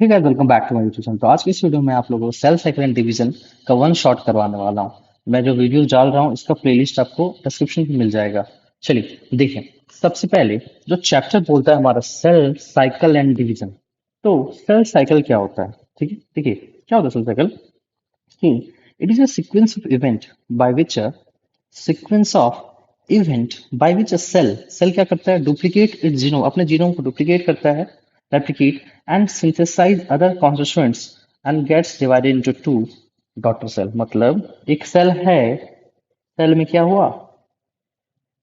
Hey guys, welcome back to my YouTube channel. तो आज की इस वीडियो में आप लोगों को सेल साइकिल एंड डिवीजन का वन शॉट करवाने वाला हूँ। मैं जो वीडियो डाल रहा हूँ इसका प्लेलिस्ट आपको डिस्क्रिप्शन में मिल जाएगा। चलिए देखें। सबसे पहले जो चैप्टर बोलता है हमारा सेल साइकिल एंड डिवीजन। तो सेल साइकिल क्या होता है? ठीक है, देखिए क्या होता है cell cycle. It is a sequence of event by which a sequence of event by which a cell क्या करता है? डुप्लीकेट इट्स जीनोम, अपने जीनोम को डुप्लीकेट करता है, replicate and synthesize other constituents and gets divided into two daughter cell. मतलब एक cell है, सेल में क्या हुआ?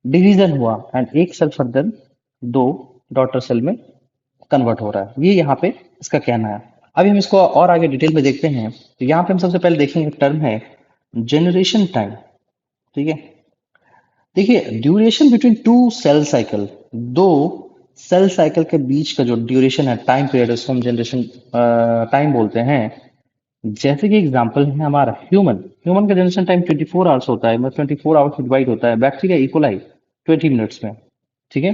डिवीजन हुआ एंड एक सेल फर्दर दो डॉटर सेल में कन्वर्ट हो रहा है। ये यहाँ पे इसका कहना है। अभी हम इसको और आगे डिटेल में देखते हैं। तो यहाँ पे हम सबसे पहले देखेंगे टर्म है जनरेशन टाइम। ठीक है, देखिए duration between two cell cycle, दो सेल साइकिल के बीच का जो ड्यूरेशन है, टाइम पीरियड, उसको हम जनरेशन टाइम बोलते हैं। जैसे कि एग्जांपल है हमारा ह्यूमन ह्यूमन का जनरेशन टाइम 24 आवर्स होता है, मतलब 24 आवर्स डिवाइड होता है। बैक्टीरिया इकोलाई 20 मिनट्स में। ठीक है,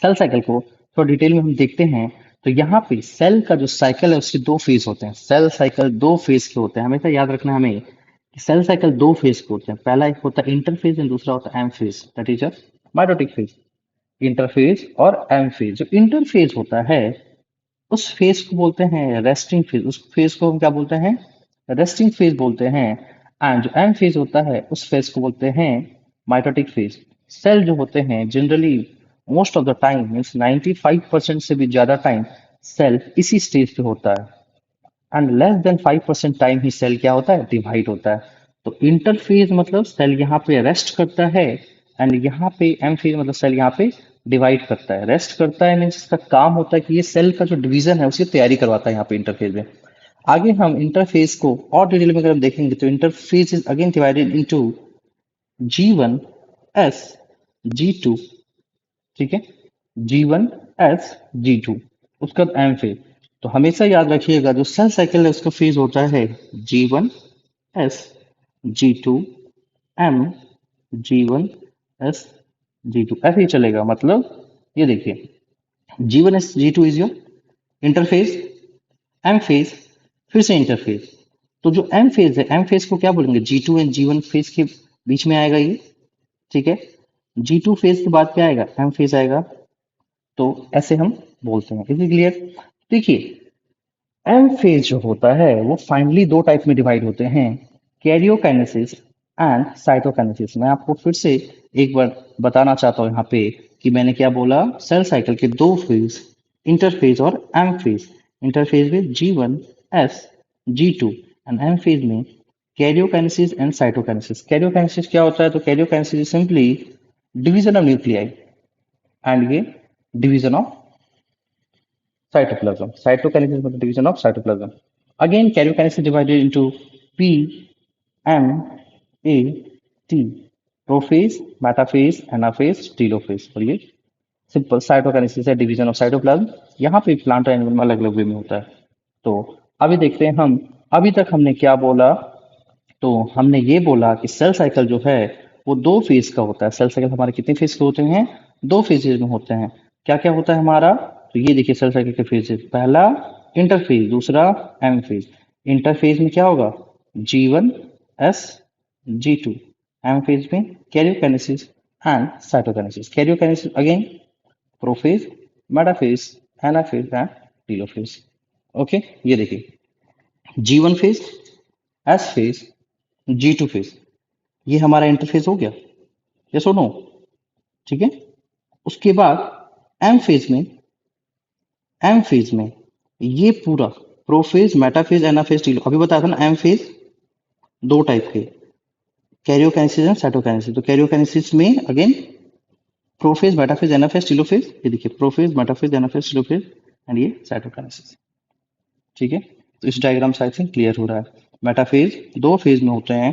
सेल साइकिल को थोड़ा डिटेल में हम देखते हैं। तो यहाँ पे सेल का जो साइकिल है उसके दो फेज होते हैं। सेल साइकिल दो फेज के होते हैं, हमेशा याद रखना है हमें कि सेल साइकिल दो फेज के होते हैं। पहला एक होता है इंटरफेज एंड दूसरा होता है M phase, that is a mitotic phase. Interphase और एम फेज, जो इंटरफेज होता है उस फेज को बोलते हैं रेस्टिंग फेज। उस फेज को हम क्या बोलते हैं? रेस्टिंग फेज बोलते हैं। एंड जो एम फेज होता है उस फेज को बोलते हैं माइटोटिक फेज। सेल जो होते हैं generally most of the time means 95% से भी ज्यादा टाइम सेल इसी स्टेज पे होता है। एंड लेस देन 5% टाइम ही सेल क्या होता है? डिवाइड होता है। तो इंटरफेज मतलब सेल यहाँ पे रेस्ट करता है, एंड यहाँ पे एम फेज मतलब सेल यहाँ पे डिवाइड करता है। रेस्ट करता है मीन्स इसका काम होता है कि ये सेल का जो डिवीजन है उसकी तैयारी करवाता है यहाँ पे इंटरफेज में। आगे हम इंटरफेस को और डिटेल में अगर हम देखेंगे तो interface is again divided into G1 S G2। ठीक है, G1 S G2, उसका एम फेज। तो हमेशा याद रखिएगा जो सेल साइकिल है उसका फेज होता है G1 S G2 M G1 S G2, ऐसे ही चलेगा। मतलब ये देखिए G1 S G2 is your interface, M phase फिर से इंटरफेज। तो जो एम फेज है, एम फेज को क्या बोलेंगे? G2 एंड G1 फेज के बीच में आएगा ये। ठीक है, G2 फेज के बाद क्या आएगा? एम फेज आएगा। तो ऐसे हम बोलते हैं। Is clear? देखिए एम फेज जो होता है वो फाइनली दो टाइप में डिवाइड होते हैं, कैरियोकाइनेसिस एंड साइटोकाइनेसिस। मैं आपको फिर से एक बार बताना चाहता हूँ यहाँ पे कि मैंने क्या बोला। सेल साइकिल के दो फेज, इंटरफेज और एम फेज। इंटरफेज में G1 S G2 and M phase में कैरियोकाइनेसिस एंड साइटोकाइनेसिस। कैरियोकाइनेसिस क्या होता है? तो karyokinesis simply division of nuclei and ये division of cytoplasm. Cytokinesis is the division of cytoplasm. Again, karyokinesis is divided into P, M, A, T. Prophase, metaphase, anaphase, telophase. और ये simple cytokinesis है, division of cytoplasm. यहाँ पे plant और animal में अलग अलग वे में होता है। तो अभी देखते हैं हम, अभी तक हमने क्या बोला। तो हमने ये बोला कि सेल साइकिल जो है वो दो फेज का होता है। सेल साइकिल हमारे कितने फेज के होते हैं? दो फेजेज में होते हैं। क्या क्या होता है हमारा? तो ये देखिए सेल साइकिल के फेजेस, पहला इंटरफेज, दूसरा एम फेज। इंटरफेज में क्या होगा? G1 S G2। M phase में karyokinesis and cytokinesis. Karyokinesis again prophase, metaphase, anaphase and telophase. Okay, ये देखिए G1 phase, S phase, G2 phase, ये हमारा इंटरफेस हो गया। ये सुनो, ठीक है। उसके बाद एम फेज में, एम फेज में ये पूरा प्रोफेज, मेटाफेज, एनाफेज, टीलो, अभी बताया था ना एम फेज दो टाइप के, कैरियोकाइनेसिस एंड साइटोकाइनेसिस। तो कैरियोकाइनेसिस में again prophase, metaphase, anaphase, telophase. ये देखिए prophase, metaphase, anaphase, telophase and ये साइटोकाइनेसिस। ठीक है, तो इस डायग्राम से आई थिंक क्लियर हो रहा है। मेटाफेज दो फेज में होते हैं,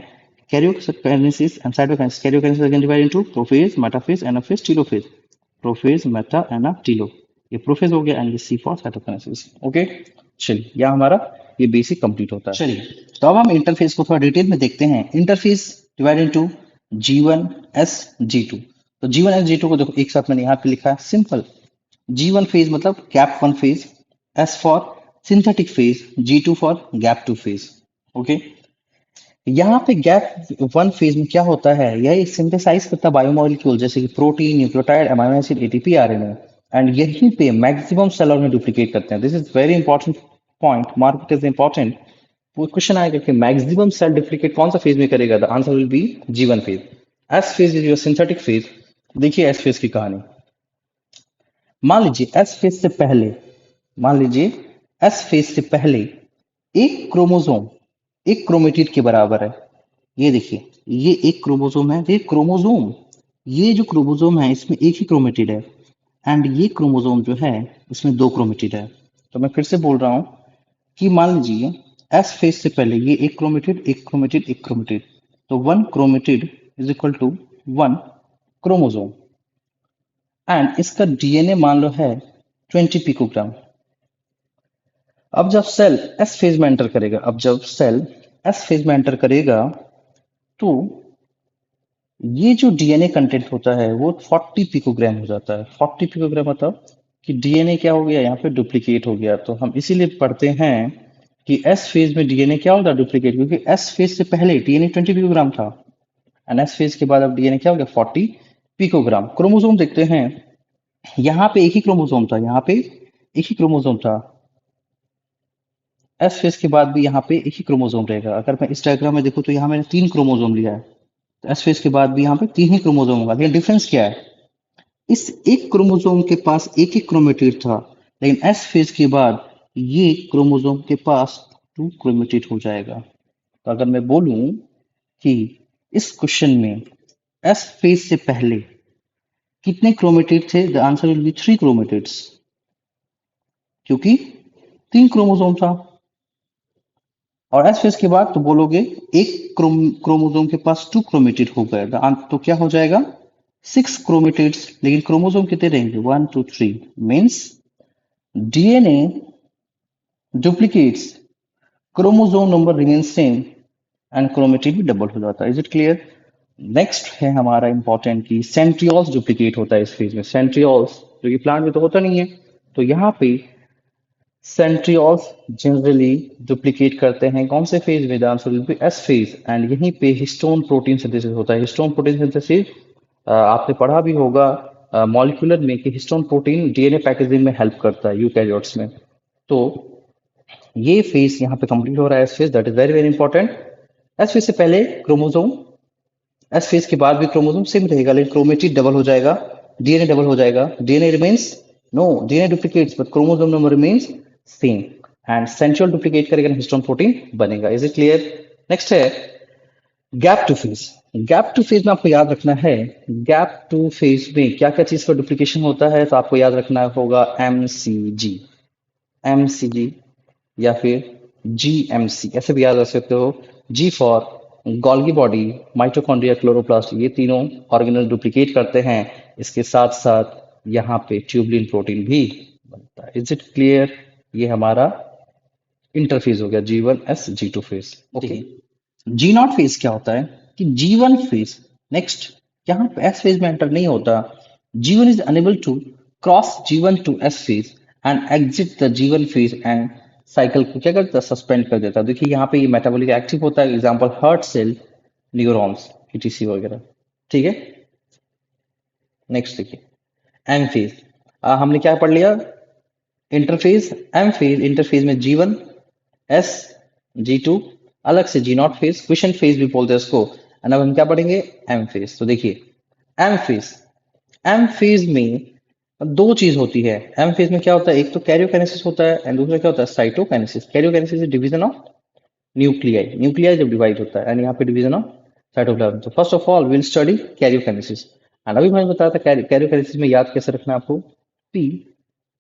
karyokinesis and cytokinesis. Karyokinesis again divide into prophase, metaphase, anaphase, telophase. Prophase, meta, ana, telo. ये प्रोफेज हो गया एंड ये सी फॉर साइटोकाइनेसिस। ओके, चलिए यह हमारा ये बेसिक कंप्लीट होता है। चलिए तो अब हम इंटरफेस को थोड़ा डिटेल में देखते हैं। Interface divide into G1 S G2। तो G1 S G2 को देखो एक साथ मैंने यहाँ पे लिखा है सिंपल। G1 फेज मतलब cap one phase, S for synthetic phase, G2 for gap two phase. Okay, यहाँ पे गैप वन फेज में क्या होता है, यह सिंथेसाइज करता बायोमोलिक्यूल जैसे कि protein, nucleotide, amino acid, ATP, RNA, and यहीं पे मैक्सिमम सेल में डुप्लीकेट करते हैं। This is very important point, mark it is important. वो क्वेश्चन आएगा कि मैक्सिमम सेल डुप्लीकेट कौन सा फेज में करेगा, the answer will B G1 phase. S phase is your synthetic phase. देखिए एस फेज की कहानी। मान लीजिए एस फेज से पहले, मान लीजिए एस फेज से पहले एक क्रोमोसोम एक क्रोमेटिड के बराबर है। ये देखिए, ये एक क्रोमोसोम है, ये क्रोमोसोम, ये जो क्रोमोसोम है इसमें एक ही क्रोमेटिड है, एंड ये क्रोमोसोम जो है इसमें दो क्रोमेटिड है। तो मैं फिर से बोल रहा हूं कि मान लीजिए एस फेज से पहले ये एक क्रोमेटिड, एक क्रोमेटिड, एक क्रोमेटिड, तो one chromatid is equal to one chromosome, and इसका डीएनए मान लो है 20 पिकोग्राम। अब जब सेल एस फेज में एंटर करेगा, अब जब सेल एस फेज में एंटर करेगा, तो ये जो डीएनए कंटेंट होता है वो 40 पिकोग्राम हो जाता है। 40 पिकोग्राम मतलब कि डीएनए क्या हो गया, यहाँ पे डुप्लीकेट हो गया। तो हम इसीलिए पढ़ते हैं कि एस फेज में डीएनए क्या होता है, डुप्लीकेट, क्योंकि एस फेज से पहले डीएनए 20 पिकोग्राम था, एंड एस फेज के बाद अब डीएनए क्या हो गया, 40 पिकोग्राम। क्रोमोसोम देखते हैं, यहाँ पे एक ही क्रोमोसोम था, यहाँ पे एक ही क्रोमोसोम था। एस फेज के बाद भी यहाँ पे एक ही क्रोमोसोम रहेगा। अगर मैं इस डायग्राम में देखूं तो यहाँ मैंने 3 क्रोमोसोम लिया है, तो एस फेज के बाद भी यहाँ पे 3 ही क्रोमोसोम होगा। लेकिन डिफरेंस क्या है, इस एक क्रोमोसोम के पास एक ही क्रोमेटिड था, लेकिन एस फेज के बाद ये क्रोमोसोम के पास 2 क्रोमेटिड हो जाएगा। तो अगर मैं बोलूं कि इस क्वेश्चन में एस फेज से पहले कितने क्रोमेटिड थे, the answer will B 3 chromatids, क्योंकि 3 क्रोमोसोम था। और एस फेज के बाद तो बोलोगे एक क्रोमोसोम के पास 2 क्रोमेटिड हो गए, तो क्या हो जाएगा, 6 क्रोमेटिड्स। लेकिन क्रोमोसोम कितने रहेंगे, 1 2 3, means DNA duplicates, chromosome number remain same, and chromatid भी डबल हो जाता है। Is it clear? नेक्स्ट है हमारा इंपॉर्टेंट की सेंट्रियोल्स डुप्लीकेट होता है इस फेज में। सेंट्रियोल्स जो कि प्लांट में तो होता नहीं है, तो यहाँ पे सेंट्रियोल्स जनरली डुप्लीकेट करते हैं कौन से फेज में, the answer will B S phase, and यहीं पे हिस्टोन प्रोटीन सिंथेसिस होता है। हिस्टोन प्रोटीन सिंथेसिस आपने पढ़ा भी होगा मॉलिक्यूलर में कि हिस्टोन प्रोटीन डीएनए पैकेजिंग में हेल्प करता है यूकैरियोट्स में। तो ये फेज यहाँ पे कंप्लीट हो रहा है, S phase, that is very very important. S phase से पहले क्रोमोसोम, एस फेज के बाद भी क्रोमोसोम सेम रहेगा, लेकिन क्रोमेटिड डबल हो जाएगा, डीएनए डबल हो जाएगा, DNA remains, no DNA duplicates but chromosome number remains same, and centriole duplicate करेगा, हिस्टोन प्रोटीन बनेगा। Is it clear? नेक्स्ट है gap two phase. Gap two phase में आपको याद रखना है, गैप टू फेज में क्या क्या चीज का डुप्लीकेशन होता है, तो आपको याद रखना होगा एमसीजी, एमसीजी या फिर जीएमसी, ऐसे भी याद रख सकते हो। G for Golgi body, mitochondria, chloroplast, ये तीनों ऑर्गेनल डुप्लीकेट करते हैं। इसके साथ साथ यहाँ पे ट्यूबलिन प्रोटीन भी बनता है। Is it clear? ये हमारा इंटरफेज हो गया G1S G2 phase. Okay, G naught phase क्या होता है कि G1 फेज, नेक्स्ट, यहाँ पे एस फेज में एंटर नहीं होता। G1 is unable to cross G1 to S phase and exit the G1 phase, and cycle को क्या करता है, सस्पेंड कर देता है। देखिए यहाँ पे ये मेटाबॉलिक एक्टिव होता है, example heart cell, neurons, etc वगैरह। ठीक है, नेक्स्ट देखिए एम फेज। हमने क्या पढ़ लिया, इंटरफेज, एम फेज, इंटरफेज में G1 एस, G2 अलग से, G not phase, question phase भी बोलते हैं उसको। एंड अब हम क्या पढ़ेंगे, एम फेज। तो देखिए एम फेज, एम फेज में दो चीज होती है। एम फेज में क्या होता है, एक तो कैरियोकाइनेसिस होता है, एंड दूसरा क्या होता है, cytokinesis. Karyokinesis is division of nuclei, nuclei जब डिवाइड होता है, एंड यहाँ पे डिवीजन ऑफ साइटोप्लाज्म। तो first of all will study karyokinesis, and अभी मैंने बताया था कैरियोकाइनेसिस में याद कैसे रखना है आपको, P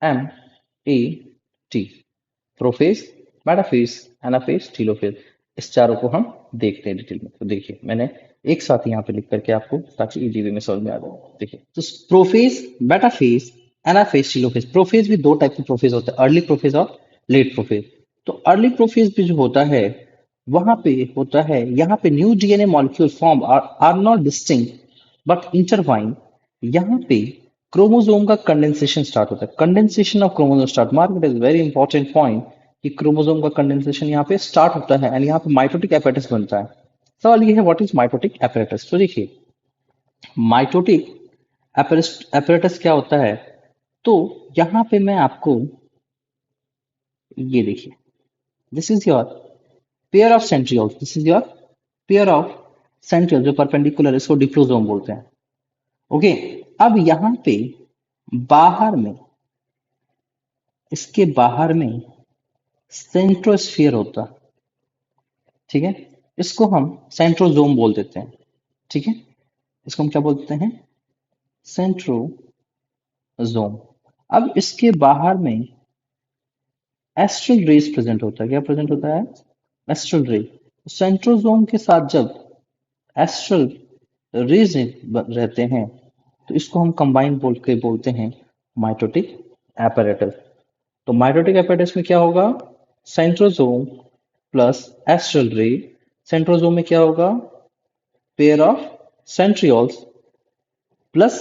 M A T, prophase, metaphase, anaphase, telophase. इस चारों को हम देखते हैं डिटेल में। तो देखिए मैंने एक साथ यहाँ पे लिख करके आपको, ताकि इजी वे में समझ में आ जाए। देखिए तो prophase, metaphase, anaphase, telophase. Prophase भी दो टाइप के प्रोफेज होते हैं, अर्ली प्रोफेज और लेट प्रोफेज। तो अर्ली प्रोफेज भी जो होता है, वहां पे होता है, यहाँ पे new DNA molecule form are not distinct but intertwine. यहाँ पे क्रोमोसोम का कंडेंसेशन स्टार्ट होता है, condensation of chromosome start, mark it is very important point, कि क्रोमोसोम का कंडेंसेशन यहाँ पे स्टार्ट होता है एंड यहाँ पे माइटोटिक एपेटस बनता है। सवाल ये है व्हाट इज माइटोटिक एपेरेटस। तो देखिए माइटोटिक एपेरेटस क्या होता है। तो यहाँ पे मैं आपको ये देखिए this is your pair of centrioles, this is your pair of centriole जो परपेंडिकुलर है, इसको डिप्लोसोम बोलते हैं। ओके, अब यहाँ पे बाहर में, इसके बाहर में सेंट्रोस्फियर होता है, ठीक है, इसको हम सेंट्रोजोम बोल देते हैं, ठीक है, इसको हम क्या बोलते हैं, सेंट्रोजोम। अब इसके बाहर में एस्ट्रल रेस प्रेजेंट होता है, क्या प्रेजेंट होता है, एस्ट्रल रे। सेंट्रोजोम के साथ जब एस्ट्रल रेज रहते हैं तो इसको हम कंबाइन बोल के बोलते हैं माइटोटिक एपेरेटस। तो माइटोटिक एपेरेटस में क्या होगा, centrosome plus astral ray. Centrosome में क्या होगा, pair of centrioles plus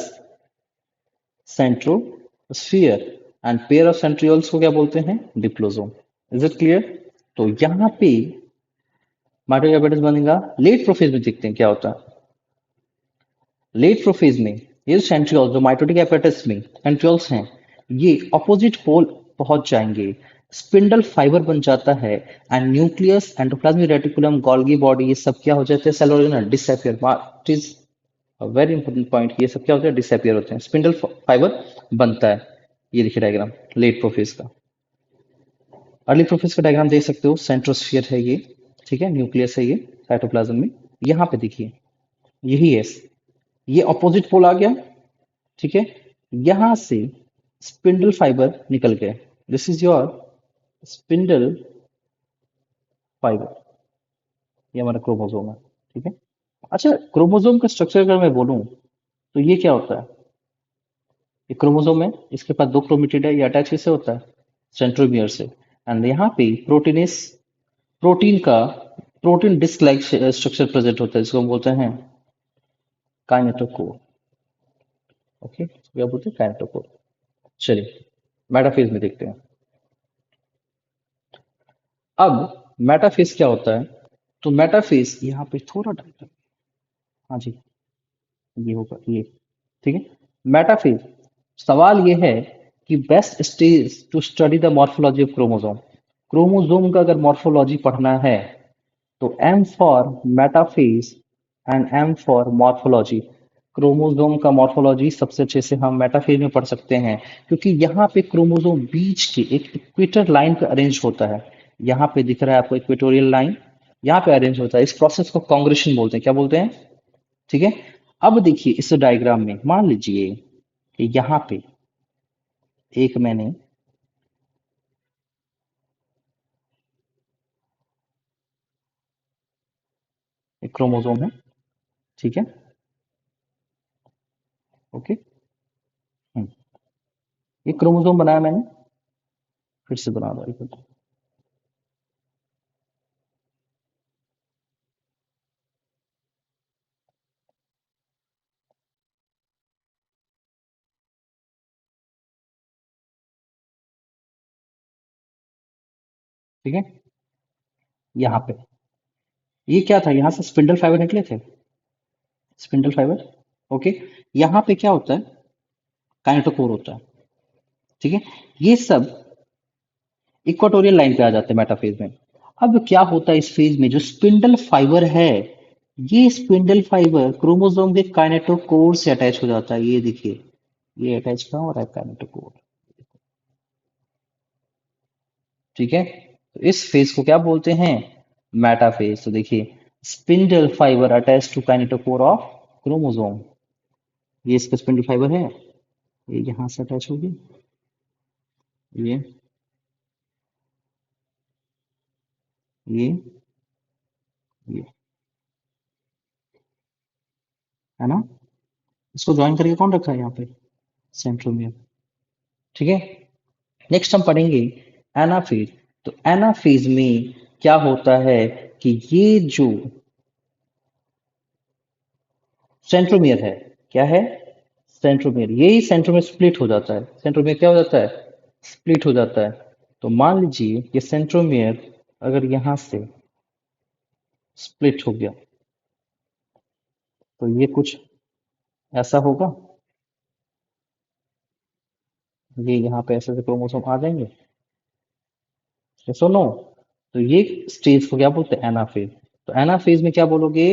centrosphere and pair of centrioles को क्या बोलते हैं, डिप्लोसोम। Is it clear. तो यहाँ पे माइटोटिक एपेरेटस बनेगा। लेट प्रोफेज में देखते हैं क्या होता है। लेट प्रोफेज में ये सेंट्रियोल्स जो माइटोटिक एपेरेटस में सेंट्रियोल्स हैं, ये अपोजिट पोल पहुंच जाएंगे, स्पिंडल फाइबर बन जाता है and nucleus endoplasmic reticulum Golgi body ये सब क्या हो जाते हैं, cell organelle disappear. It is very important point, ये सब क्या होते हैं, डिसअपियर होते हैं, स्पिंडल फाइबर बनता है। ये देखिए डायग्राम लेट प्रोफेज का। अर्ली प्रोफेज का डायग्राम देख सकते हो, सेंट्रोस्फियर है ये, ठीक है, न्यूक्लियस है ये साइटोप्लाज्म में। यहाँ पे देखिए यही है, ये अपोजिट पोल आ गया, ठीक है, यहां से स्पिंडल फाइबर निकल गए, this is your spindle fibre, ये हमारा क्रोमोसोम है, ठीक है। अच्छा, क्रोमोसोम का स्ट्रक्चर अगर मैं बोलूं तो ये क्या होता है, ये क्रोमोसोम है, इसके पास दो क्रोमेटिड है, ये अटैच किससे होता है, सेंट्रोमियर से। एंड यहाँ पे प्रोटीनिस, प्रोटीन का protein disc like structure present होता है, जिसको हम बोलते हैं काइनेटोकोर। ओके, क्या बोलते हैं, काइनेटोकोर। चलिए मेटाफेज में देखते हैं। अब मेटाफेज क्या होता है। तो मेटाफेज यहाँ पे थोड़ा डालते हैं, हाँ जी, ये होगा ये, ठीक है। मेटाफेज, सवाल ये है कि best stage to study the morphology of chromosome. Chromosome का अगर मॉर्फोलॉजी पढ़ना है तो M for metaphase and M for morphology. Chromosome का मॉर्फोलॉजी सबसे अच्छे से हम मेटाफेज में पढ़ सकते हैं, क्योंकि यहाँ पे क्रोमोसोम बीच के एक इक्वेटर लाइन पे अरेंज होता है। यहाँ पे दिख रहा है आपको इक्वेटोरियल लाइन, यहाँ पे अरेंज होता है। इस प्रोसेस को कांग्रेशन बोलते हैं, क्या बोलते हैं, ठीक है। अब देखिए इस डायग्राम में मान लीजिए कि यहाँ पे एक मैंने एक क्रोमोसोम है, ठीक है, ओके। हम्म, ये क्रोमोसोम बनाया मैंने, फिर से बना रहा हूँ, ठीक है। यहाँ पे ये क्या था, यहाँ से स्पिंडल फाइबर निकले थे, स्पिंडल फाइबर, ओके। यहाँ पे क्या होता है, काइनेटोकोर होता है, ठीक है। ये सब इक्वाटोरियल लाइन पे आ जाते हैं मेटाफेज में। अब क्या होता है इस फेज में, जो स्पिंडल फाइबर है, ये स्पिंडल फाइबर क्रोमोसोम के काइनेटोकोर से अटैच हो जाता है। ये देखिए, ये अटैच कहाँ हो रहा है, काइनेटोकोर, ठीक है। तो इस फेज को क्या बोलते हैं, मेटाफेज। तो देखिए spindle fibre attach to kinetochore of chromosome, ये इसका स्पिंडल फाइबर है, ये यहाँ से अटैच होगी, ये ये ये, है ना। इसको ज्वाइन करके कौन रखा है यहाँ पे, सेंट्रोमियर, ठीक है। नेक्स्ट हम पढ़ेंगे एनाफेज। तो एनाफेज में क्या होता है कि ये जो सेंट्रोमियर है, क्या है, सेंट्रोमियर, यही सेंट्रोमियर स्प्लिट हो जाता है, सेंट्रोमियर क्या हो जाता है, स्प्लिट हो जाता है। तो मान लीजिए ये सेंट्रोमियर अगर यहाँ से स्प्लिट हो गया तो ये कुछ ऐसा होगा, ये यहाँ पे ऐसे ऐसे क्रोमोसोम आ जाएंगे, सुनो। तो ये स्टेज को क्या बोलते हैं, एनाफेज। तो एनाफेज में क्या बोलोगे,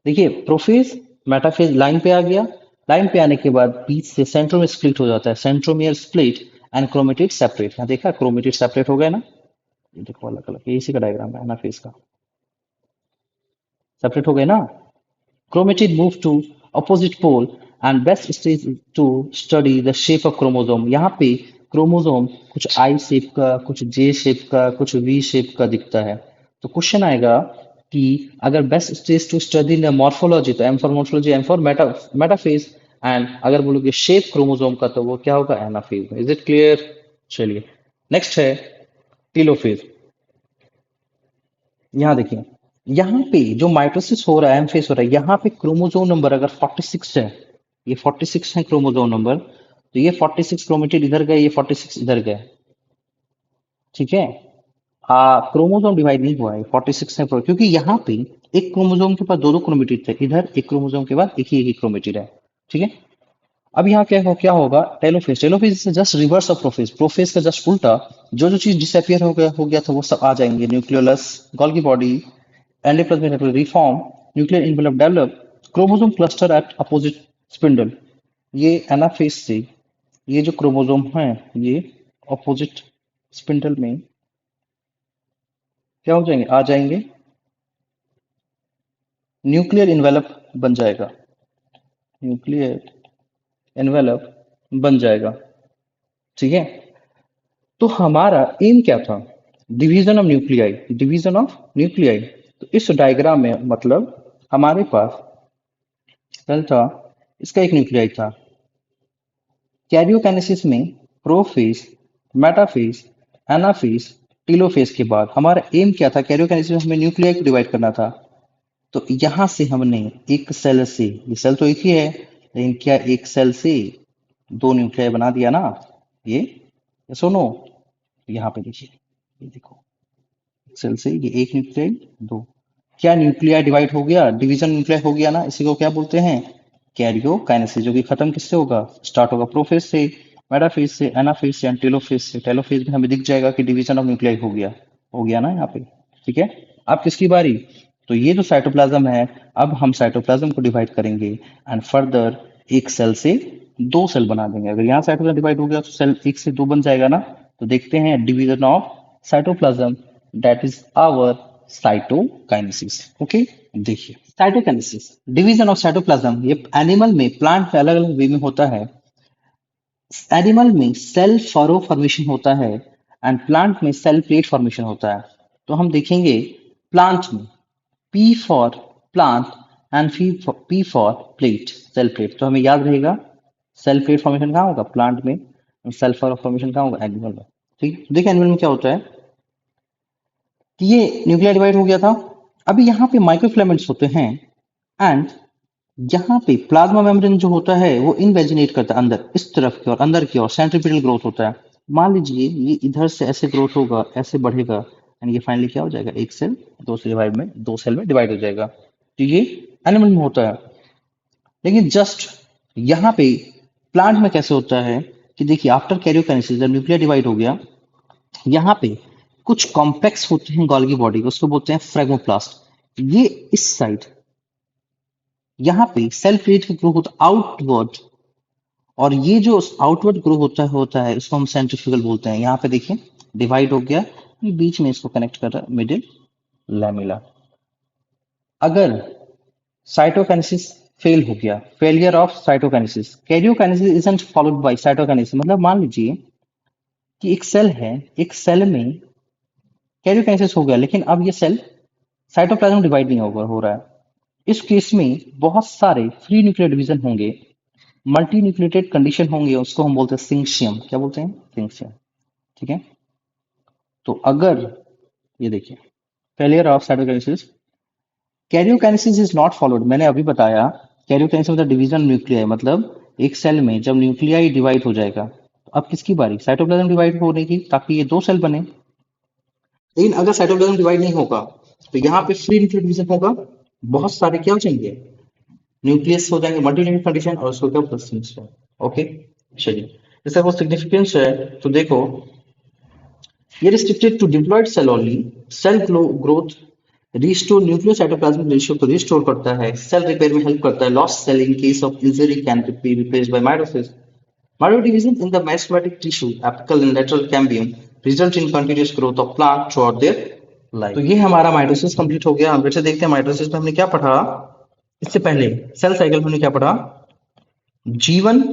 देखिए प्रोफेज मेटाफेज लाइन पे आ गया, लाइन पे आने के बाद बीच से सेंट्रोमियर स्प्लिट हो जाता है, centromere split and chromatid separate. यहाँ देखा क्रोमेटिड सेपरेट हो गया ना, ये देखो अलग अलग, ये इसी का डायग्राम है एनाफेज का, सेपरेट हो गए ना। Chromatid move to opposite pole and best stage to study the shape of chromosome। यहाँ पे क्रोमोसोम कुछ आई शेप का, कुछ जे शेप का, कुछ वी शेप का दिखता है। तो क्वेश्चन आएगा कि अगर best stage to study the morphology, तो M for morphology, M for metaphase, and अगर बोलोगे शेप क्रोमोसोम का तो वो क्या होगा, एनाफेज। Is it clear? चलिए नेक्स्ट है टीलोफेज। यहाँ देखिए, यहाँ पे जो माइटोसिस हो रहा है, एमफेस हो रहा है, यहाँ पे क्रोमोसोम नंबर अगर 46 है, ये 46 है क्रोमोसोम नंबर, तो ये 46 क्रोमेटिड इधर गए, ये 46 इधर गए, ठीक है। क्रोमोसोम डिवाइड नहीं हुआ है, 46 है क्योंकि यहाँ पे एक क्रोमोसोम के पास दो दो क्रोमेटिड थे, इधर एक क्रोमोसोम के बाद एक ही क्रोमेटिड है, ठीक है। अब यहाँ क्या होगा, टेलोफेज। टेलोफेज से just reverse of prophase, prophase का जस्ट उल्टा। जो जो चीज डिसअपियर हो गया था वो सब आ जाएंगे, nucleolus, Golgi body, endoplasmic reform, nuclear envelope develop, chromosome cluster at opposite spindle। ये एनाफेज से ये जो क्रोमोसोम है ये ऑपोजिट स्पिंडल में क्या हो जाएंगे, आ जाएंगे, न्यूक्लियर इन्वेलप बन जाएगा, न्यूक्लियर इन्वेलप बन जाएगा, ठीक है। तो हमारा एम क्या था, division of nuclei, division of nuclei. तो इस डायग्राम में मतलब हमारे पास सेल था, इसका एक न्यूक्लियाई था। कैरियोकाइनेसिस में प्रोफेज, मेटाफेज, एनाफेज, टीलोफेज के बाद हमारा एम क्या था, कैरियोकाइनेसिस में हमें न्यूक्लियाई को डिवाइड करना था। तो यहां से हमने एक सेल से, ये सेल तो एक ही है, लेकिन क्या एक सेल से दो न्यूक्लियाई बना दिया ना, ये सुनो, यहाँ पे देखिए, ये देखो, सेल से ये एक न्यूक्लियाई, दो, क्या न्यूक्लियाई डिवाइड हो गया, डिवीजन न्यूक्लियाई हो गया ना, इसी को क्या बोलते हैं, कैरियोकाइनेसिस। जो कि खत्म किससे होगा, स्टार्ट होगा प्रोफेज से, मेटाफेज से, एनाफेज से, टेलोफेज से। टेलोफेज में हमें दिख जाएगा कि डिवीजन ऑफ न्यूक्लियाई हो गया ना यहाँ पे, ठीक है। अब किसकी बारी, तो ये जो साइटोप्लाज्म है, अब हम साइटोप्लाज्म को डिवाइड करेंगे एंड फर्दर एक सेल से दो सेल बना देंगे। अगर यहाँ साइटोप्लाज्म डिवाइड हो गया तो सेल एक से दो बन जाएगा ना। तो देखते हैं division of cytoplasm, that is our cytokinesis. Okay, देखिए साइटोकाइनेसिस, डिवीजन ऑफ साइटोप्लाज्म, ये एनिमल में, प्लांट में अलग अलग वे में होता है। एनिमल में सेल फरो फॉर्मेशन होता है एंड प्लांट में सेल प्लेट फॉर्मेशन होता है। तो हम देखेंगे प्लांट में P for plant and P for plate, cell plate. तो हमें याद रहेगा सेल प्लेट फॉर्मेशन कहाँ होगा, प्लांट में, सेल फरो फॉर्मेशन कहाँ होगा, एनिमल में। ठीक, देखिए एनिमल में क्या होता है कि ये न्यूक्लियर डिवाइड हो गया था, अभी यहाँ पे माइक्रोफिलामेंट्स होते हैं एंड यहाँ पे प्लाज्मा मेम्ब्रेन जो होता है वो इनवेजिनेट करता है अंदर, इस तरफ की ओर, अंदर की ओर सेंट्रीपिटल ग्रोथ होता है। मान लीजिए ये इधर से ऐसे ग्रोथ होगा, ऐसे बढ़ेगा एंड ये फाइनली क्या हो जाएगा, एक सेल दो सेल में डिवाइड हो जाएगा। तो ये एनिमल में होता है। लेकिन जस्ट यहाँ पे प्लांट में कैसे होता है कि देखिए आफ्टर कैरियोकाइनेसिस जब न्यूक्लियर डिवाइड हो गया, यहाँ पे कुछ कॉम्प्लेक्स होते हैं गोल्गी बॉडी, उसको बोलते हैं फ्रेगमोप्लास्ट। ये इस साइड यहाँ पे सेल प्लेट की ग्रो होता है आउटवर्ड, और ये जो आउटवर्ड ग्रो होता है इसको हम सेंट्रीफ्यूगल बोलते हैं। यहाँ पे देखिए डिवाइड हो गया, ये बीच में इसको कनेक्ट कर रहा है मिडिल लैमेला। अगर साइटोकाइनेसिस फेल हो गया, failure of cytokinesis, karyokinesis isn't followed by cytokinesis, मतलब मान लीजिए कि एक सेल है, एक सेल में कैरियोकाइनेसिस हो गया लेकिन अब ये सेल साइटोप्लाज्म डिवाइड नहीं हो रहा है। इस केस में बहुत सारे फ्री न्यूक्लियर डिवीजन होंगे, मल्टी न्यूक्लिएटेड कंडीशन होंगे, उसको हम बोलते हैं सिंक्शियम। क्या बोलते हैं, सिंक्शियम, ठीक है। तो अगर ये देखिए failure of cytokinesis, karyokinesis is not followed, मैंने अभी बताया कैरियोकाइनेसिस मतलब डिवीजन न्यूक्लियाई, मतलब एक सेल में जब न्यूक्लियाई डिवाइड हो जाएगा, अब किसकी बारी, साइटोप्लाज्म डिवाइड होने की, ताकि ये 2 सेल बने। लेकिन अगर साइटोप्लाज्म डिवाइड नहीं होगा तो यहाँ पे फ्री न्यूक्लियर डिवीजन होगा, बहुत सारे क्या हो जाएंगे, न्यूक्लियस हो जाएंगे, मल्टीन्यूक्लियर कंडीशन, और उसको क्या प्लस। ओके, चलिए इसका कुछ सिग्निफिकेंस है तो देखो, ये restricted to diploid cell only, cell growth, restore nuclear cytoplasmic ratio को रिस्टोर करता है, सेल रिपेयर में हेल्प करता है, lost cell in case of injury can be replaced by mitosis, mito division in the meristematic tissue apical and lateral cambium result in continuous growth of plant through their life. तो ये हमारा mitosis complete हो गया। हम फिर से देखते हैं माइटोसिस में हमने क्या पढ़ा, इससे पहले सेल साइकिल में हमने क्या पढ़ा, जीवन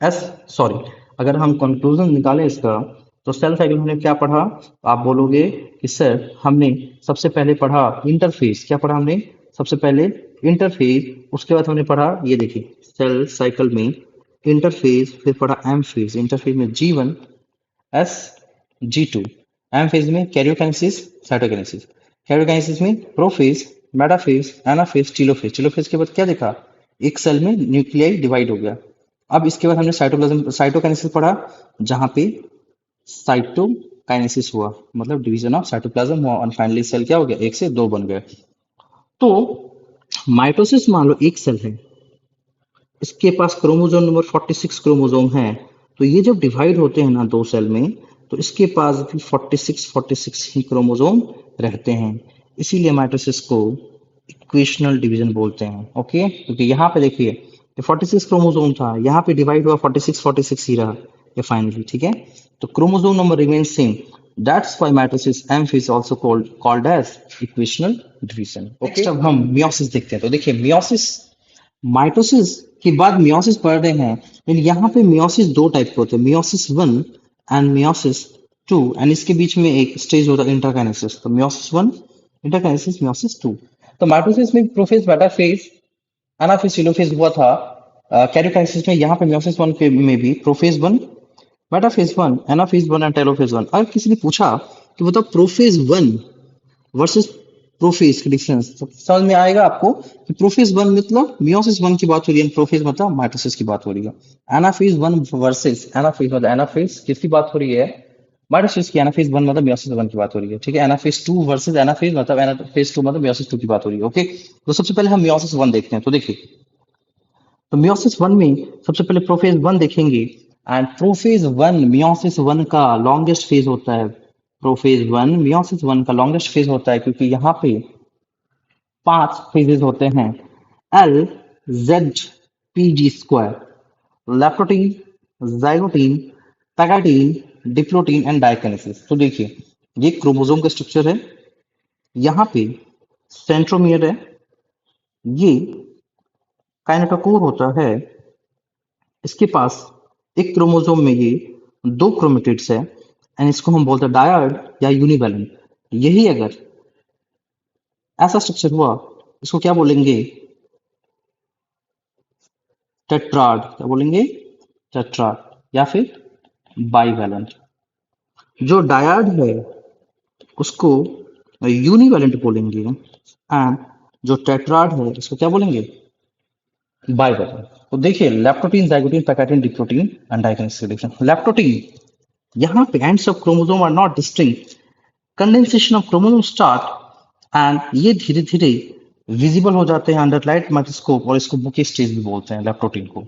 एस सॉरी, अगर हम कंक्लूजन निकालें इसका, तो सेल साइकिल में हमने क्या पढ़ा, आप बोलोगे कि सर हमने सबसे पहले पढ़ा इंटरफेस, क्या पढ़ा हमने सबसे पहले, इंटरफेस, उसके बाद हमने पढ़ा ये देखिए सेल साइकिल में इंटरफेस, फिर पढ़ा एम फेज, इंटरफेज में G1 S G2, M phase में कैरियोकाइनेसिस साइटोकाइनेसिस, कैरियोकाइनेसिस में prophase, metaphase, anaphase, telophase, telophase के बाद क्या देखा, एक सेल में न्यूक्लियाई डिवाइड हो गया। अब इसके बाद हमने साइटोप्लाज्म साइटोकाइनेसिस पढ़ा, जहां पे साइटोकाइनेसिस हुआ, मतलब डिवीजन ऑफ साइटोप्लाज्म हुआ, और फाइनली सेल क्या हो गया, एक से दो बन गए। तो माइटोसिस मान लो एक सेल है, इसके पास क्रोमोसोम नंबर 46 क्रोमोसोम है, तो ये जब डिवाइड होते हैं ना 2 सेल में, तो इसके पास भी 46 ही क्रोमोसोम रहते हैं, इसीलिए माइटोसिस को इक्वेशनल डिवीजन बोलते हैं। ओके, क्योंकि यहाँ पे देखिए ये 46 क्रोमोसोम था, यहाँ पे डिवाइड हुआ 46 ही रहा ये फाइनली, ठीक है, तो chromosome number remain same, that's why mitosis M phase also called as equational division. Next अब हम मियोसिस देखते हैं। तो देखिए मियोसिस, माइटोसिस के बाद मियोसिस पढ़ रहे हैं, लेकिन यहाँ पे मियोसिस 2 टाइप के होते हैं, मियोसिस 1 एंड मियोसिस 2, एंड इसके बीच में एक स्टेज होता है इंटरकाइनेसिस। तो मियोसिस 1 इंटरकाइनेसिस, मियोसिस 2। तो माइटोसिस में प्रोफेज, मेटाफेज, एनाफेज, टेलोफेज हुआ था। कैरियोकाइनेसिस में यहाँ पे मियोसिस 1 के में भी prophase 1, metaphase 1, anaphase 1 and telophase 1। अगर किसी ने पूछा कि बताओ प्रोफेज 1 वर्सेस प्रोफेज का डिफरेंस, तो समझ में आएगा आपको कि प्रोफेज 1 मतलब मियोसिस 1 की बात हो रही है, प्रोफेज मतलब माइटोसिस की बात हो रही है। एनाफेज 1 वर्सेस एनाफेज मतलब एनाफेज किसकी बात हो रही है, माइटोसिस की। एनाफेज 1 मतलब मियोसिस 1 की बात हो रही है, ठीक है। एनाफेज 2 वर्सेस एनाफेज मतलब एनाफेज 2 मतलब मियोसिस 2 की बात हो रही है। ओके, तो सबसे पहले हम मियोसिस 1 देखते हैं। तो देखिए, तो मियोसिस 1 में सबसे पहले प्रोफेज 1 देखेंगे, एंड प्रोफेज 1 मियोसिस 1 का लॉन्गेस्ट फेज होता है। प्रोफेज 1 मियोसिस 1 का लॉन्गेस्ट फेज होता है, क्योंकि यहाँ पे 5 फेजेस होते हैं, LZPG², लैप्टोटीन, जाइगोटीन, पैगाटीन, डिप्लोटीन एंड डाइकिनेसिस। तो देखिए ये क्रोमोसोम का स्ट्रक्चर है, यहाँ पे सेंट्रोमियर है, ये काइनेटोकोर होता है, इसके पास एक क्रोमोसोम में ये 2 क्रोमेटिड्स है, एंड इसको हम बोलते हैं डायड या यूनिवैलेंट। यही अगर ऐसा स्ट्रक्चर हुआ, इसको क्या बोलेंगे, टेट्राड, क्या बोलेंगे, टेट्राड, या फिर बाईवैलेंट। जो डायड है उसको यूनिवैलेंट बोलेंगे, एंड जो टेट्राड है इसको क्या बोलेंगे, बाईवैलेंट। तो देखिए leptotene, zygotene, pachytene, diplotene and diakinesis. Leptotene, यहाँ पे ends of chromosome are not distinct, condensation of chromosome start, and ये धीरे धीरे विजिबल हो जाते हैं अंडर लाइट माइक्रोस्कोप, और इसको बुके स्टेज भी बोलते हैं लैप्टोटीन को।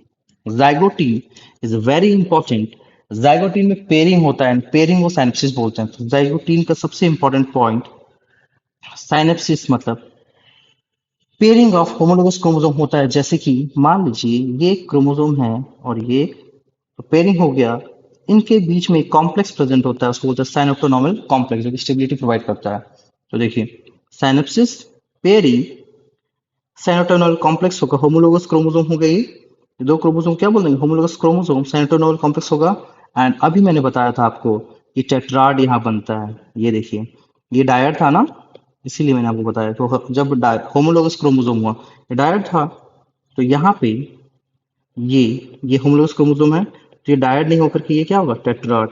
Zygotene is very important, zygotene में पेयरिंग होता है, पेयरिंग को साइनेप्सिस बोलते हैं। तो जाइगोटीन का सबसे इंपॉर्टेंट पॉइंट साइनेप्सिस, मतलब पेयरिंग ऑफ होमोलोगस क्रोमोसोम होता है। जैसे कि मान लीजिए ये क्रोमोसोम है और ये, तो पेयरिंग हो गया, इनके बीच में कॉम्प्लेक्स प्रेजेंट होता है, उसको बोलते हैं साइनोप्टोनॉमल कॉम्प्लेक्स, जो कि स्टेबिलिटी प्रोवाइड करता है। तो देखिए साइनेप्सिस, पेयरिंग, साइनोप्टोनॉमल कॉम्प्लेक्स होगा, होमोलोगस क्रोमोसोम हो गई, ये 2 क्रोमोसोम क्या बोल देंगे, होमोलोगस क्रोमोसोम, साइनोप्टोनॉमल कॉम्प्लेक्स होगा। एंड अभी मैंने बताया था आपको कि टेट्राड यहाँ बनता है, ये देखिए ये डायड था ना, इसीलिए मैंने आपको बताया। तो जब होमोलोगस क्रोमोसोम हुआ, ये डायड था, तो यहाँ पे ये ये होमोलोगस क्रोमोसोम है, तो ये डायड नहीं होकर के ये क्या होगा, टेट्राड।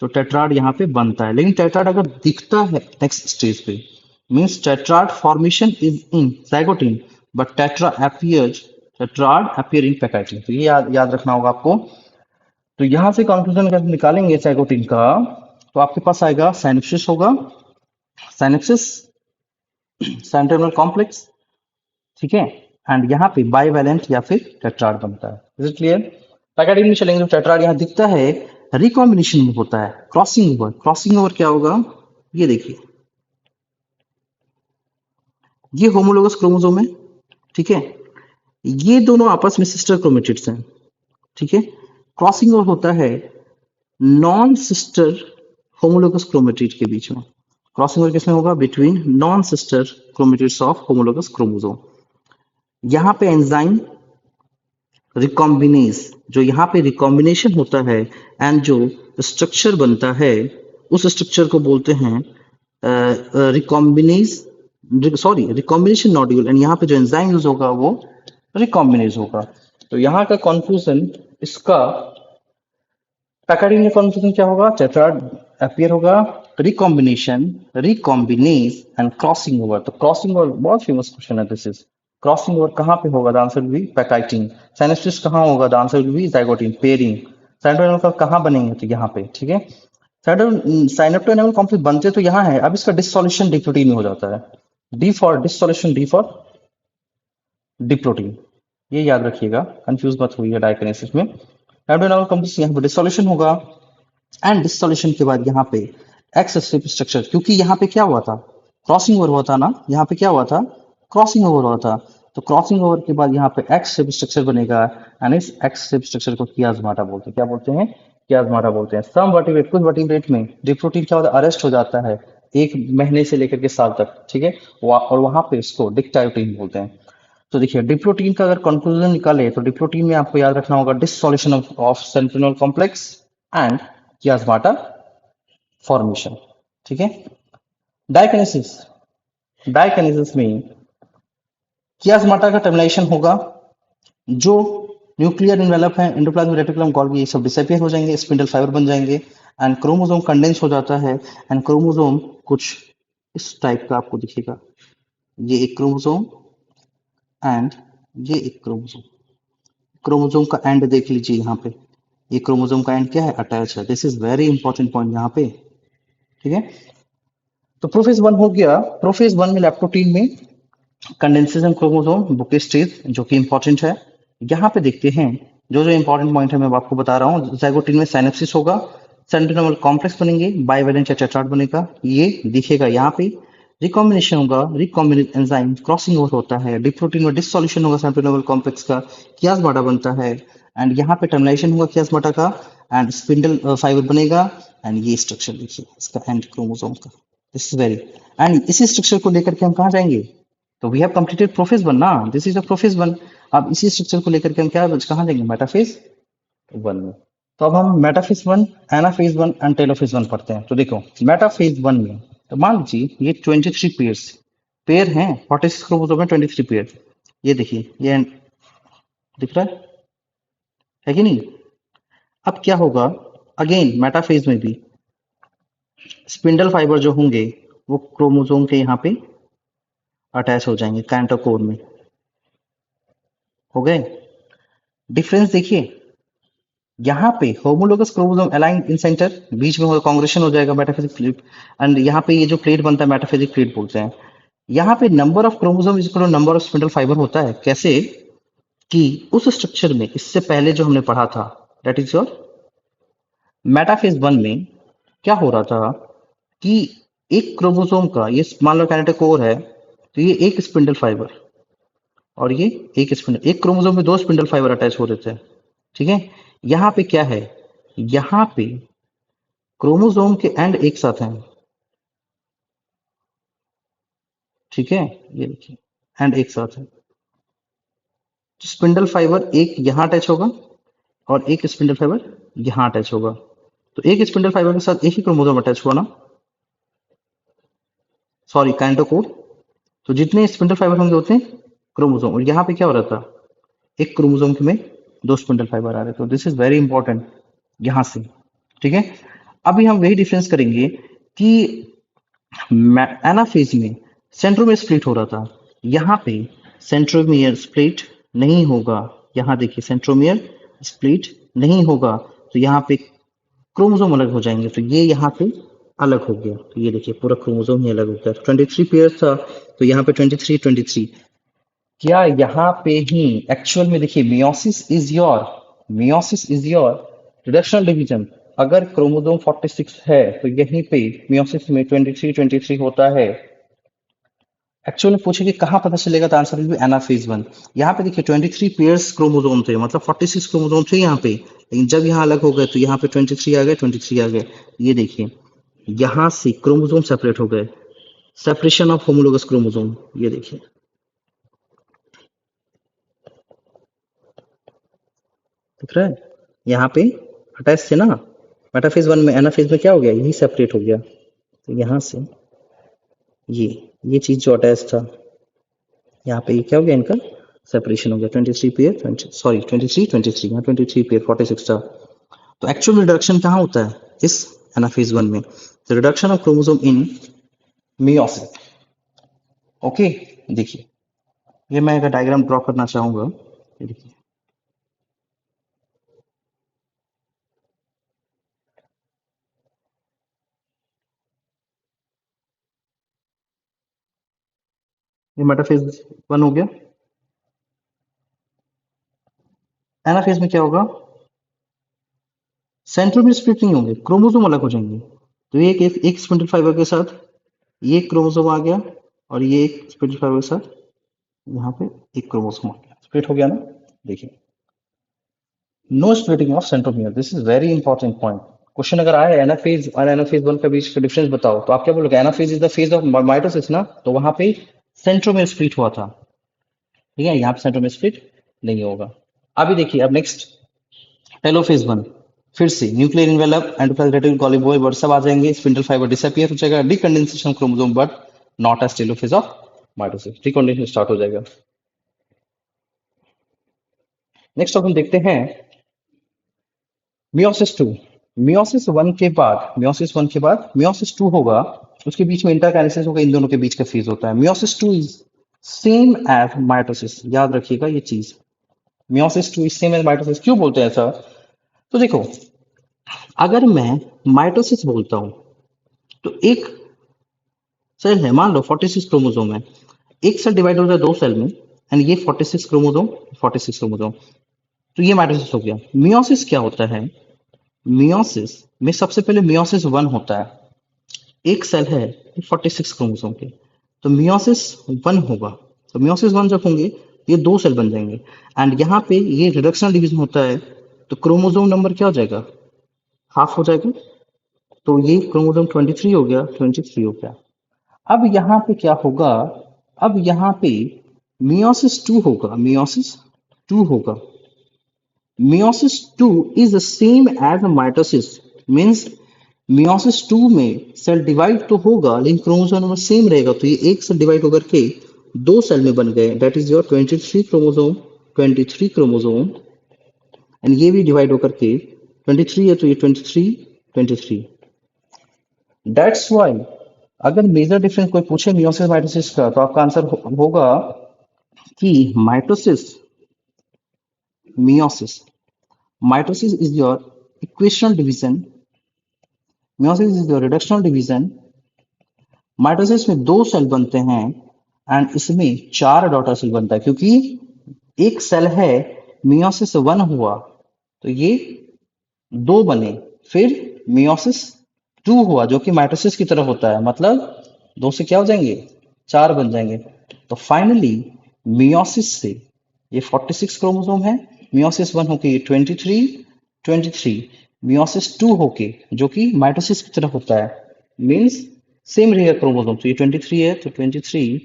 तो टेट्राड यहाँ पे बनता है, लेकिन टेट्राड अगर दिखता है नेक्स्ट स्टेज पे, means tetrad formation is in zygotene, but tetrad appear in pachytene. तो ये याद रखना होगा आपको, तो यहां से कंक्लूजन अगर निकालेंगे ज़ाइगोटिन का, तो आपके पास आएगा साइनोप्सिस होगा, साइनोप्सिस सेंट्रोनल कॉम्प्लेक्स, ठीक है। एंड यहाँ पे बाइवेलेंट या फिर टेट्राड बनता है। Is it clear? पैकेटिंग में चलेंगे तो टेट्राड यहाँ दिखता है, रिकॉम्बिनेशन में होता है, क्रॉसिंग ओवर। क्रॉसिंग ओवर क्या होगा, ये देखिए, ये होमोलोगस क्रोमोसोम है, ठीक है, ये दोनों आपस में सिस्टर क्रोमेटिड्स हैं, ठीक है। क्रॉसिंग ओवर होता है नॉन सिस्टर होमोलोगस क्रोमेटिड के बीच में। क्रॉसिंग ओवर किसमें होगा, between non sister chromatids of homologous chromosome. यहाँ पे एंजाइम रिकॉम्बिनेज, जो यहाँ पे रिकॉम्बिनेशन होता है एंड जो स्ट्रक्चर बनता है, उस स्ट्रक्चर को बोलते हैं recombinase, sorry recombination nodule. And यहाँ पे जो एंजाइम यूज होगा वो रिकॉम्बिनेज होगा। तो यहाँ का कंक्लूजन इसका, पैकेटिंग में कंक्लूजन क्या होगा, टेट्राड अपीयर होगा, recombination, recombinase and crossing over. तो क्रॉसिंग ओवर बहुत फेमस क्वेश्चन है दिस इज। क्रॉसिंग ओवर कहाँ पे होगा, the answer will be pachytene. Synapsis कहाँ होगा, the answer will be zygotene, pairing. Synaptonemal का कहाँ बनेंगे, तो यहाँ पे, ठीक है। साइनोप्टोएनल कॉम्प्लेक्स बनते तो यहाँ है, अब इसका डिसोल्यूशन डी प्रोटीन में हो जाता है। D for dissolution, D for diplotene, ये याद रखिएगा, कंफ्यूज मत हुई है डायकिनेसिस में। साइनोप्टोएनल कॉम्प्लेक्स यहाँ पे डिसोल्यूशन होगा, एंड डिसोल्यूशन के बाद यहाँ पे एक्सेसिव स्ट्रक्चर, क्योंकि यहाँ पे क्या हुआ था, क्रॉसिंग ओवर हुआ था ना, यहाँ पे क्या हुआ था, क्रॉसिंग ओवर हुआ था। तो क्रॉसिंग ओवर के बाद यहाँ पे एक्सेसिव स्ट्रक्चर बनेगा, एंड इस एक्सेसिव स्ट्रक्चर को कियाज्माटा बोलते हैं। क्या बोलते हैं, कियाज्माटा बोलते हैं। सम वर्टिब्रेट, कुछ वर्टिब्रेट में डिप्रोटीन क्या होता है, अरेस्ट हो जाता है 1 महीने से लेकर के साल तक, ठीक है। और वहां पे इसको डिक्टायोटीन बोलते हैं। तो देखिए डिप्रोटीन का अगर कंक्लूजन निकाले तो डिप्रोटीन में आपको याद रखना होगा dissolution of synaptonemal complex and chiasmata formation, ठीक है। डायकिनेसिस, डायकिनेसिस में कियाज्माटा का टर्मिनेशन होगा, जो न्यूक्लियर इन्वेलप है, एंडोप्लाज्मिक रेटिकुलम, गोल्गी, ये सब डिसअपियर हो जाएंगे, स्पिंडल फाइबर बन जाएंगे, एंड क्रोमोसोम कंडेंस हो जाता है। एंड क्रोमोसोम कुछ इस टाइप का आपको दिखेगा, ये एक क्रोमोसोम एंड ये एक क्रोमोसोम। क्रोमोसोम का एंड देख लीजिए यहाँ पे, ये क्रोमोसोम का एंड क्या है, अटैच है। This is very important point यहाँ पे, ठीक है। तो प्रोफेज 1 हो गया। प्रोफेज 1 में लैप्टोटीन में कंडेंसेशन क्रोमोसोम बुके स्टेज, जो कि इंपॉर्टेंट है। यहाँ पे देखते हैं जो जो इंपॉर्टेंट पॉइंट है मैं आपको बता रहा हूँ। ज़ाइगोटीन में साइनेप्सिस होगा, सेंट्रोनर्वल कॉम्प्लेक्स बनेंगे, बाइवेलेंट या टेट्राड बनेगा, ये दिखेगा यहाँ पे। रिकॉम्बिनेशन होगा, रिकॉम्बिनेट एंजाइम क्रॉसिंग ओवर होता है, डिप्रोटीन में डिसोल्यूशन होगा सेंट्रोनर्वल कॉम्प्लेक्स का, कियाज्माटा बनता है, एंड यहाँ पे टर्मिनेशन होगा कियाज्माटा का, एंड स्पिंडल फाइबर बनेगा। एंड ये स्ट्रक्चर देखिए इसका एंड क्रोमोसोम का, दिस इज वेरी, एंड इसी स्ट्रक्चर को लेकर के हम कहाँ जाएंगे, तो वी हैव कंप्लीटेड प्रोफेज 1 ना, दिस इज द प्रोफेज 1। अब इसी स्ट्रक्चर को लेकर के हम क्या कहाँ जाएंगे, मेटाफेज 1 में। तो अब हम मेटाफेज 1, एनाफेज 1 एंड टेलोफेज 1 पढ़ते हैं। तो देखो मेटाफेज 1 में, तो मान लीजिए ये 23 पेयर्स, पेयर हैं 46 क्रोमोसोम में 23 पेयर, ये देखिए ये दिख रहा है कि नहीं। अब क्या होगा, अगेन मेटाफेज में भी स्पिंडल फाइबर जो होंगे वो क्रोमोसोम के यहाँ पे अटैच हो जाएंगे, कैंटोकोर में हो गए। डिफरेंस देखिए, यहाँ पे homologous chromosome align in centre, बीच में कांग्रेशन हो जाएगा मेटाफेजिक प्लेट, एंड यहाँ पे ये जो प्लेट बनता है मेटाफेजिक प्लेट बोलते हैं। यहाँ पे number of chromosome is equal to number of spindle fibre होता है। कैसे, कि उस स्ट्रक्चर में इससे पहले जो हमने पढ़ा था, दैट इज योर मेटाफेज 1 में क्या हो रहा था कि एक क्रोमोसोम का, ये मान लो कैनेटोकोर है, तो ये एक स्पिंडल फाइबर और ये एक स्पिंडल, एक क्रोमोसोम में 2 स्पिंडल फाइबर अटैच हो रहे थे, ठीक है। यहाँ पे क्या है, यहाँ पे क्रोमोसोम के एंड एक साथ हैं, ठीक है, ये देखिए एंड एक साथ है। तो स्पिंडल फाइबर एक यहाँ अटैच होगा और एक स्पिंडल फाइबर यहाँ अटैच होगा। तो एक स्पिंडल फाइबर के साथ एक ही क्रोमोसोम अटैच हुआ ना, सॉरी कैंटोकोर। तो जितने स्पिंडल फाइबर होंगे उतने क्रोमोसोम, और यहाँ पे क्या हो रहा था, एक क्रोमोसोम में 2 स्पिंडल फाइबर आ रहे थे। तो दिस इज वेरी इंपॉर्टेंट यहाँ से, ठीक है। अभी हम वही डिफरेंस करेंगे कि एनाफेज में सेंट्रोमियर स्प्लिट हो रहा था, यहाँ पे सेंट्रोमियर स्प्लिट नहीं होगा। यहाँ देखिए सेंट्रोमियर स्प्लिट नहीं होगा, तो यहाँ पे क्रोमोसोम अलग हो जाएंगे, तो ये यहाँ पे अलग हो गया, तो ये देखिए पूरा क्रोमोसोम ही अलग हो गया। 23 पेयर था, तो यहाँ पे 23 क्या यहाँ पे ही एक्चुअल में देखिए meiosis is your reductional division. अगर क्रोमोसोम 46 है तो यहीं पे मियोसिस में 23 होता है। एक्चुअल में पूछे कि कहाँ पता चलेगा, तो answer will B anaphase one. यहाँ पे देखिए 23 पेयर्स क्रोमोसोम थे, मतलब 46 क्रोमोसोम थे यहाँ पे, लेकिन जब यहाँ अलग हो गए तो यहाँ पे 23 आ गए, 23 आ गए। ये देखिए यहाँ से क्रोमोसोम सेपरेट हो गए, सेपरेशन ऑफ होमोलोगस क्रोमोसोम, ये देखिए। दिख रहा है, यहाँ पे अटैच थे ना, मेटाफेज वन में, एनाफेज में क्या हो गया, यही सेपरेट हो गया। तो यहाँ से ये ये चीज जो अटैच था, यहाँ पे ये क्या हो गया, इनका सेपरेशन हो गया। 23 पेयर 20 सॉरी 23 यहाँ 23 पेयर 46 था। तो एक्चुअल रिडक्शन कहाँ होता है, इस एनाफेज वन में, तो reduction of chromosome in meiosis. Okay, देखिए ये मैं अगर डायग्राम ड्रॉ करना चाहूंगा, ये देखिए ये मेटाफेज वन हो गया। एनाफेज में क्या होगा, सेंट्रोमियर स्प्लिट नहीं होंगे, क्रोमोसोम अलग हो जाएंगे। तो ये एक स्पिंडल फाइबर के साथ ये एक क्रोमोसोम आ गया, और ये एक स्पिंडल फाइबर के साथ यहाँ पे एक क्रोमोसोम आ गया, स्प्लिट हो गया ना। देखिए no splitting of centromere, this is very important point. Question अगर आया एनाफेज और एनाफेज वन के बीच का डिफरेंस बताओ, तो आप क्या बोलोगे, anaphase is the phase of mitosis ना, तो वहां पे सेंट्रोमियर स्प्लिट हुआ था। ठीक है, यहाँ पे सेंट्रोमियर स्प्लिट नहीं होगा। अभी देखिए, अब नेक्स्ट टेलोफेज वन, फिर से न्यूक्लियर इन्वेलप, एंडोप्लाज्मिक रेटिकुलम, कॉलीबॉय वर्ड सब आ जाएंगे, स्पिंडल फाइबर डिसअपियर हो जाएगा, decondensation chromosome, but not as telophase of mitosis, decondensation start हो जाएगा। नेक्स्ट अपन देखते हैं मियोसिस टू। मियोसिस वन के बाद मियोसिस टू होगा, उसके बीच में इंटरकाइनेसिस होगा, इन दोनों के बीच का फेज होता है। Meiosis two is same as mitosis, याद रखिएगा ये चीज, meiosis two is same as mitosis. क्यों बोलते हैं ऐसा, तो देखो अगर मैं माइटोसिस बोलता हूं, तो एक सेल है, मान लो 46 क्रोमोसोम है, एक सेल डिवाइड हो जाए दो सेल में, एंड ये 46 क्रोमोसोम, तो ये माइटोसिस हो गया। मियोसिस क्या होता है, मियोसिस में सबसे पहले मियोसिस वन होता है, एक सेल है 46 क्रोमोसोम के, तो मियोसिस वन होगा। तो मियोसिस वन जब होंगे, ये दो सेल बन जाएंगे, एंड यहाँ पे ये रिडक्शनल डिवीजन होता है, तो क्रोमोसोम नंबर क्या हो जाएगा, हाफ हो जाएगा। तो ये क्रोमोसोम 23 हो गया, 23 हो गया। अब यहाँ पे क्या होगा, अब यहाँ पे मियोसिस टू होगा, meiosis two is the same as mitosis, means meiosis two में सेल डिवाइड तो होगा, लेकिन क्रोमोसोम नंबर सेम रहेगा, तो ये एक सेल डिवाइड होकर के दो सेल में बन गए, that is your 23 chromosome, and ये भी डिवाइड होकर के 23 है, तो ये 23 दैट्स वाई अगर मेजर डिफरेंस कोई पूछे मियोसिस माइटोसिस का, तो आपका आंसर होगा कि mitosis meiosis mitosis is your equational division, meiosis is your reductional division. Mitosis में दो सेल बनते हैं, एंड इसमें चार डॉटर सेल बनता है, क्योंकि एक सेल है, मियोसिस वन हुआ तो ये दो बने, फिर मियोसिस टू हुआ जो कि माइटोसिस की तरह होता है, मतलब दो से क्या हो जाएंगे, चार बन जाएंगे। तो फाइनली मियोसिस से ये 46 क्रोमोसोम है, मियोसिस वन होके ये 23 मियोसिस टू होके जो कि माइटोसिस की तरह होता है, मीन्स सेम रहेगा क्रोमोसोम, तो ये 23 है, तो 23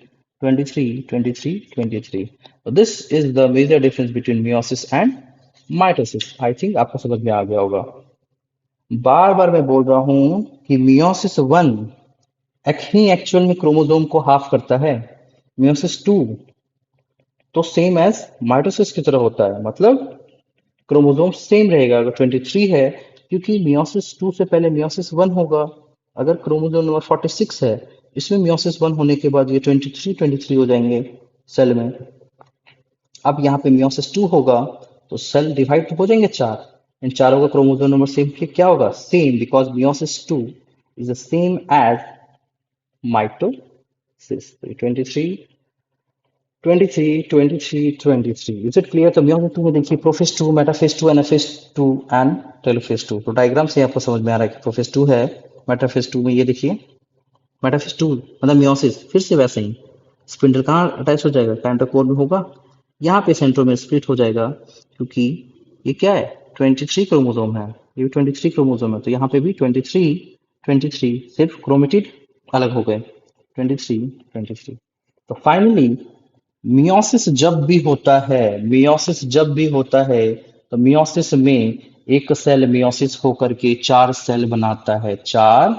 तो this is the major difference between meiosis and mitosis. I think आपको समझ में आ गया होगा। बार बार मैं बोल रहा हूं कि मियोसिस वन ही एक्चुअल में क्रोमोसोम को हाफ करता है, मियोसिस टू तो सेम एज माइटोसिस की तरह होता है, मतलब क्रोमोसोम सेम रहेगा अगर 23 है, क्योंकि मियोसिस टू से पहले मियोसिस वन होगा। अगर क्रोमोसोम नंबर 46 है, इसमें मियोसिस वन होने के बाद ये 23 हो जाएंगे सेल में। अब यहाँ पे मियोसिस टू होगा, तो सेल डिवाइड हो जाएंगे चार, इन चारों का क्रोमोसोम नंबर सेम क्या होगा? Same, because meiosis 2 is the same as mitosis. 23 23 23 23। Is it clear? तो मियोसिस 2 में देखिए prophase 2, metaphase 2, anaphase 2 and telophase 2। तो डायग्राम से आपको समझ में आ रहा है कि प्रोफेज 2 है, मेटाफेज 2 में ये देखिए मेटाफेज 2 मतलब मियोसिस, फिर से वैसे ही स्पिंडल कहाँ अटैच हो जाएगा? काइंटोकोर में होगा, यहाँ पे सेंट्रोमेर स्प्लिट हो जाएगा, क्योंकि ये क्या है? 23 क्रोमोसोम है, ये भी 23 क्रोमोसोम है, तो यहाँ पे भी 23 23, सिर्फ क्रोमेटिड अलग हो गए, 23 23। तो फाइनली मियोसिस जब भी होता है, मियोसिस जब भी होता है, तो मियोसिस में एक सेल मियोसिस होकर के चार सेल बनाता है, चार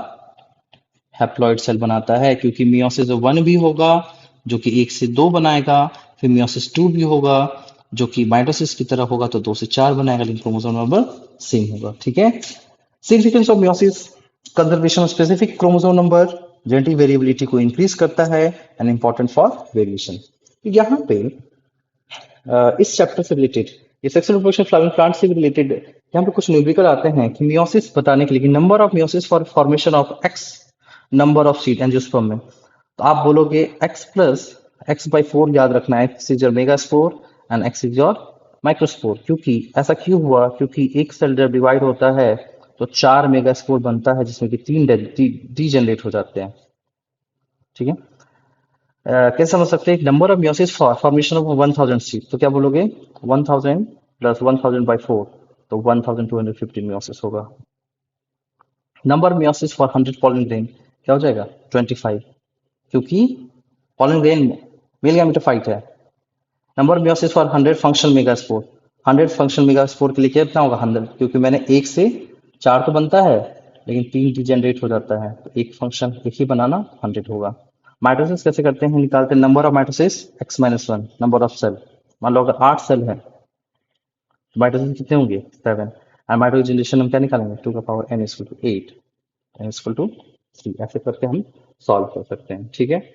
हैप्लॉइड सेल बनाता है, क्योंकि मियोसिस वन भी होगा जो कि एक से दो बनाएगा, फिर मियोसिस टू भी होगा जो कि माइटोसिस की तरह होगा, तो दो से चार बनाएगा, लेकिन क्रोमोसोम नंबर सेम होगा। ठीक है। Significance of meiosis, conservation of specific chromosome number, genetic variability को इंक्रीज करता है एंड इंपॉर्टेंट फॉर वेरिएशन। यहाँ पे इस चैप्टर से रिलेटेड, ये सेक्सुअल रिप्रोडक्शन फ्लावरिंग प्लांट से भी रिलेटेड, यहाँ पे कुछ न्यूमेरिकल आते हैं कि मियोसिस बताने के लिए, number of meiosis for formation of x number of seed angiosperm में, तो आप बोलोगे एक्स प्लस x/4 याद रखना है, x is your megaspore and x is your microspore. क्योंकि ऐसा क्यों हुआ? क्योंकि एक सेल जब डिवाइड होता है तो चार मेगास्पोर बनता है, जिसमें कि तीन डी जनरेट हो जाते हैं। ठीक है। कैसे समझ सकते हैं? Number of meiosis for formation of 1000 seed, तो क्या बोलोगे? 1000 प्लस 1000/4, तो 1215 मियोसिस होगा। Number meiosis for 100 pollen grain क्या हो जाएगा? 25, क्योंकि पॉलन ग्रेन मेल गैमेटोफाइट है। Number meiosis for 100 functional megaspore, 100 functional megaspore के लिए कितना होगा? 100, क्योंकि मैंने एक से चार तो बनता है, लेकिन तीन डिजेनरेट हो जाता है, तो एक फंक्शन एक ही बनाना 100 होगा। माइटोसिस कैसे करते हैं? निकालते हैं number of mitosis x-1, number of cell. मान लो अगर 8 सेल है, तो माइटोसिस कितने होंगे? 7। और माइटोसिस जनरेशन हम क्या निकालेंगे? 2 का power n equal to 8, n equal to 3। ऐसे करके हम सॉल्व कर सकते हैं। ठीक है।